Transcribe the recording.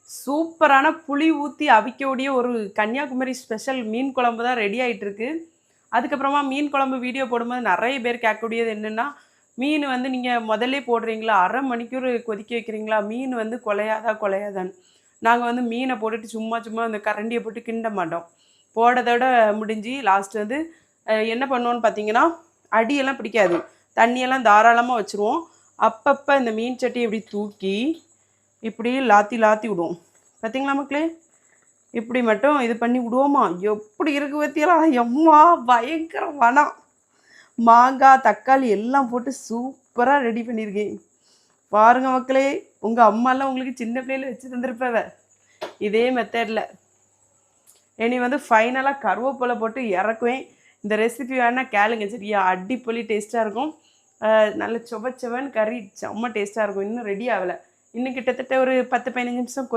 சூப்பரான புளி ஊற்றி அவிக்கக்கூடிய ஒரு கன்னியாகுமரி ஸ்பெஷல் மீன் குழம்பு தான் ரெடி ஆகிட்டு இருக்கு. அதுக்கப்புறமா மீன் குழம்பு வீடியோ போடும்போது நிறைய பேர் கேட்கக்கூடியது என்னென்னா, மீன் வந்து நீங்கள் முதல்லே போடுறீங்களா, அரை மணிக்கூர் கொதிக்க வைக்கிறீங்களா, மீன் வந்து குலையாதான்னு. நாங்கள் வந்து மீனை போட்டுட்டு சும்மா சும்மா அந்த கரண்டியை போட்டு கிண்ட மாட்டோம். போடுறதோட முடிஞ்சு லாஸ்ட் வந்து என்ன பண்ணுவோன்னு பார்த்தீங்கன்னா, அடியெல்லாம் பிடிக்காது, தண்ணியெல்லாம் தாராளமாக வச்சுருவோம். அப்பப்போ இந்த மீன் சட்டி இப்படி தூக்கி இப்படி லாத்தி விடுவோம். பார்த்தீங்களா மக்களே, இப்படி மட்டும் இது பண்ணி விடுவோமா, எப்படி இருக்கு பற்றியெல்லாம் எம்மா பயங்கர வனம். மாங்காய் தக்காளி எல்லாம் போட்டு சூப்பராக ரெடி பண்ணியிருக்கேன் பாருங்கள் மக்களே. உங்கள் அம்மாலாம் உங்களுக்கு சின்ன பிள்ளையில வச்சு தந்துருப்பவ இதே மெத்தடில். இனி வந்து ஃபைனலாக கருவேப்பிலை போட்டு இறக்குவேன். இந்த ரெசிபி வேணால் கேளுங்க சரியா, அடிப்பொலி டேஸ்ட்டாக இருக்கும். நல்ல செவன் கறி செம்ம டேஸ்ட்டாக இருக்கும். இன்னும் ரெடி ஆகலை, இன்னும் கிட்டத்தட்ட ஒரு 10-15 நிமிஷம்